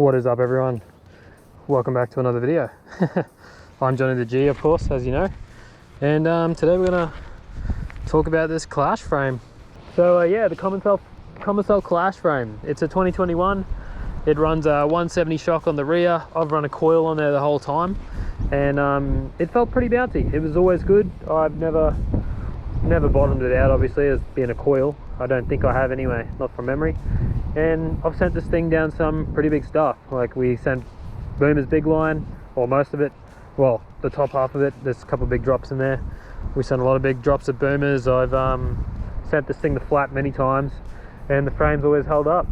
What is up, everyone? Welcome back to another video. I'm Johnny the G, of course, as you know, and today we're gonna talk about this Clash frame. So yeah, the Commencal Clash frame. It's a 2021. It runs a 170 shock on the rear. I've run a coil on there the whole time, and it felt pretty bouncy. It was always good. I've never bottomed it out, obviously, as being a coil. I don't think I have anyway, not from memory. And I've sent this thing down some pretty big stuff. Like, we sent Boomer's big line, or most of it. Well, the top half of it, there's a couple of big drops in there. We sent a lot of big drops at Boomers. I've sent this thing to flat many times, and the frame's always held up.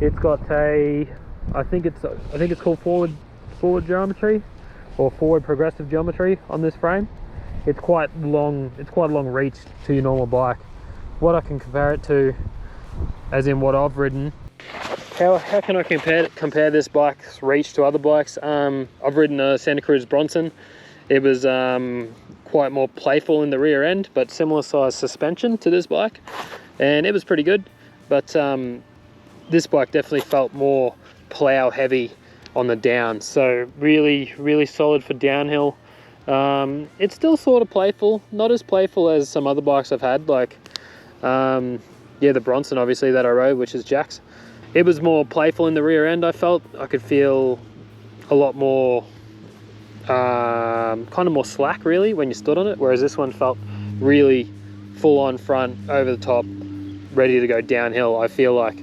It's got a, I think it's called forward geometry, or forward progressive geometry on this frame. It's quite long. It's quite a long reach to your normal bike. What I can compare it to, as in what I've ridden, how can I compare this bike's reach to other bikes? I've ridden a Santa Cruz Bronson. It was quite more playful in the rear end, but similar size suspension to this bike, and it was pretty good. But this bike definitely felt more plow heavy on the down, so really solid for downhill. It's still sort of playful, not as playful as some other bikes I've had, like yeah, the Bronson, obviously, that I rode, which is Jack's. It was more playful in the rear end. I felt I could feel a lot more kind of more slack, really, when you stood on it, whereas this one felt really full on front, over the top, ready to go downhill, I feel like.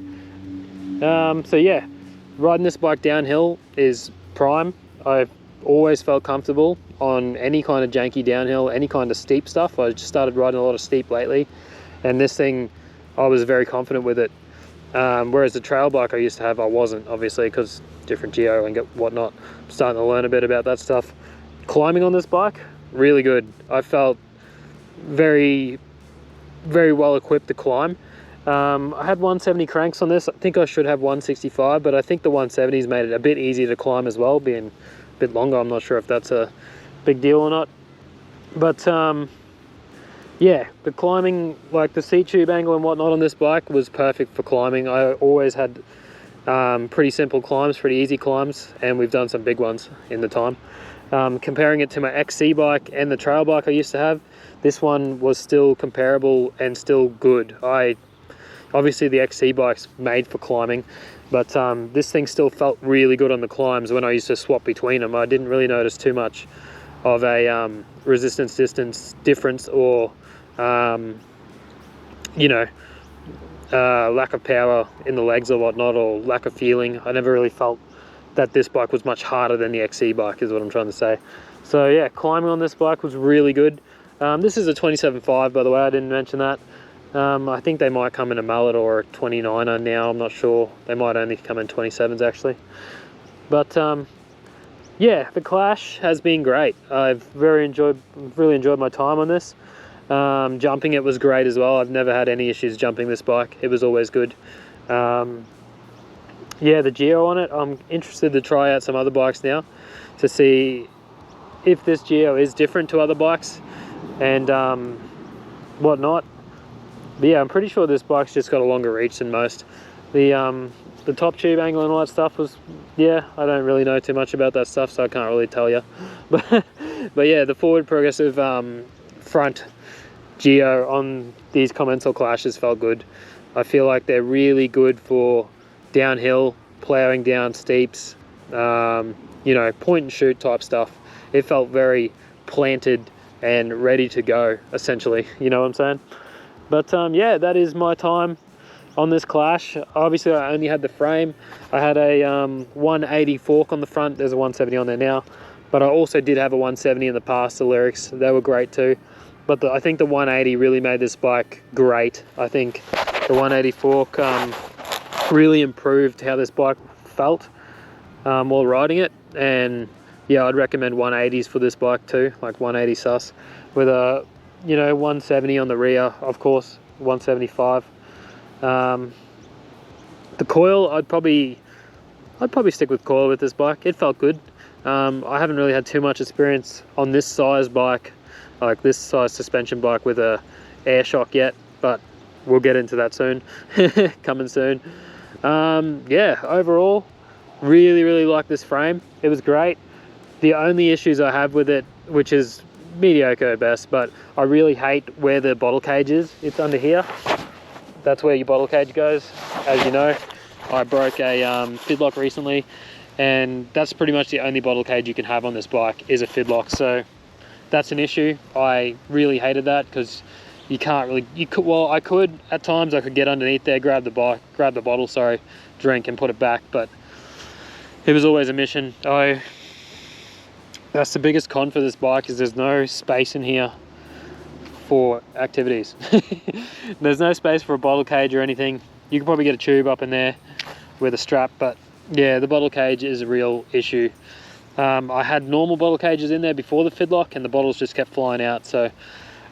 So yeah, riding this bike downhill is prime. I've always felt comfortable on any kind of janky downhill, any kind of steep stuff. I just started riding a lot of steep lately, and this thing, I was very confident with it. Whereas the trail bike I used to have, I wasn't, obviously, because different geo and whatnot. I'm starting to learn a bit about that stuff. Climbing on this bike, really good. I felt very well equipped to climb. I had 170 cranks on this. I think I should have 165, but I think the 170s made it a bit easier to climb as well, being a bit longer. I'm not sure if that's a big deal or not. But yeah, the climbing, like the seat tube angle and whatnot on this bike, was perfect for climbing. I always had pretty simple climbs, pretty easy climbs, and we've done some big ones in the time. Comparing it to my XC bike and the trail bike I used to have, this one was still comparable and still good. Obviously the XC bike's made for climbing, but this thing still felt really good on the climbs when I used to swap between them. I didn't really notice too much of a resistance distance difference, or you know, lack of power in the legs or whatnot, or lack of feeling. I never really felt that this bike was much harder than the XC bike, is what I'm trying to say. So yeah, climbing on this bike was really good. This is a 27.5, by the way, I didn't mention that. I think they might come in a mullet or a 29er now, I'm not sure. They might only come in 27s, actually. But yeah, the Clash has been great. I've really enjoyed my time on this. Jumping it was great as well. I've never had any issues jumping this bike. It was always good. Yeah, the geo on it, I'm interested to try out some other bikes now to see if this geo is different to other bikes and whatnot. But yeah, I'm pretty sure this bike's just got a longer reach than most. The top tube angle and all that stuff was, yeah, I don't really know too much about that stuff, so I can't really tell you. But yeah, the forward progressive front geo on these Commencal Clashes felt good. I feel like they're really good for downhill, ploughing down steeps, you know, point and shoot type stuff. It felt very planted and ready to go, essentially, you know what I'm saying? But yeah, that is my time on this Clash. Obviously I only had the frame. I had a 180 fork on the front. There's a 170 on there now, but I also did have a 170 in the past, the Lyrics. They were great too, but I think the 180 really made this bike great. I think the 180 fork really improved how this bike felt while riding it. And yeah, I'd recommend 180s for this bike too, like 180 sus with a, you know, 170 on the rear, of course, 175. The coil, I'd probably stick with coil with this bike. It felt good. I haven't really had too much experience on this size bike, like this size suspension bike with a air shock yet, but we'll get into that soon. Coming soon. Yeah, overall Really like this frame. It was great. The only issues I have with it, which is mediocre at best, but I really hate where the bottle cage is. It's under here. That's where your bottle cage goes. As you know, I broke a fidlock recently, and that's pretty much the only bottle cage you can have on this bike is a fidlock. So that's an issue. I really hated that because you can't really, well, I could at times, I could get underneath there, grab the bottle, sorry, drink and put it back, but it was always a mission. That's the biggest con for this bike, is there's no space in here for activities. There's no space for a bottle cage or anything. You can probably get a tube up in there with a strap, but yeah, the bottle cage is a real issue. I had normal bottle cages in there before the fidlock, and the bottles just kept flying out, so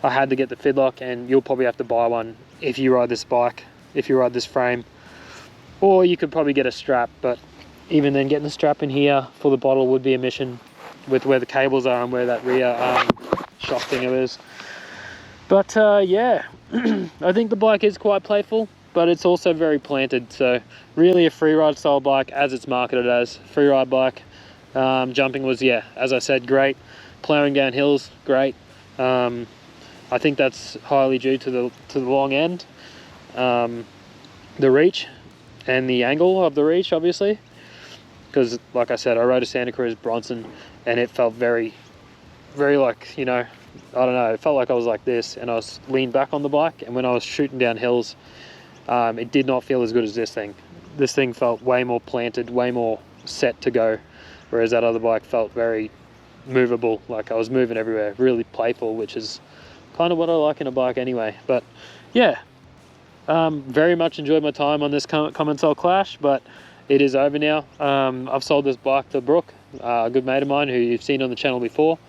I had to get the fidlock, and you'll probably have to buy one if you ride this bike, if you ride this frame, or you could probably get a strap, but even then getting the strap in here for the bottle would be a mission with where the cables are and where that rear shock thing is. But yeah, I think the bike is quite playful, but it's also very planted, so really a free ride style bike as it's marketed as. Free ride bike. Jumping was, yeah, as I said, great. Ploughing down hills, great. I think that's highly due to the long end, the reach, and the angle of the reach, obviously. Because, like I said, I rode a Santa Cruz Bronson, and it felt very, very like, you know, I don't know, it felt like I was like this, and I was leaned back on the bike, and when I was shooting down hills, it did not feel as good as this thing. This thing felt way more planted, way more set to go, whereas that other bike felt very movable, like I was moving everywhere, really playful, which is kind of what I like in a bike anyway. But yeah, very much enjoyed my time on this Commencal Clash, but it is over now. I've sold this bike to Brooke, a good mate of mine who you've seen on the channel before,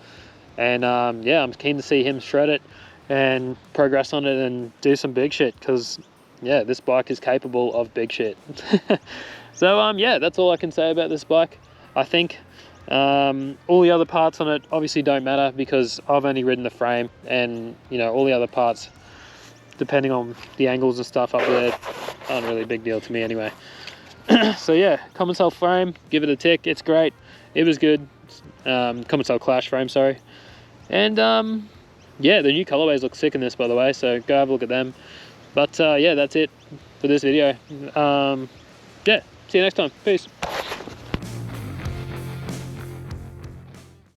and yeah, I'm keen to see him shred it and progress on it and do some big shit, because yeah, this bike is capable of big shit. So yeah, that's all I can say about this bike. I think all the other parts on it obviously don't matter, because I've only ridden the frame, and you know, all the other parts, depending on the angles and stuff up there, aren't really a big deal to me anyway. So yeah, Commencal frame, give it a tick, it's great, it was good. Commencal Clash frame, sorry. And yeah, the new colorways look sick in this, by the way, so go have a look at them. But yeah, that's it for this video. Yeah, see you next time, peace.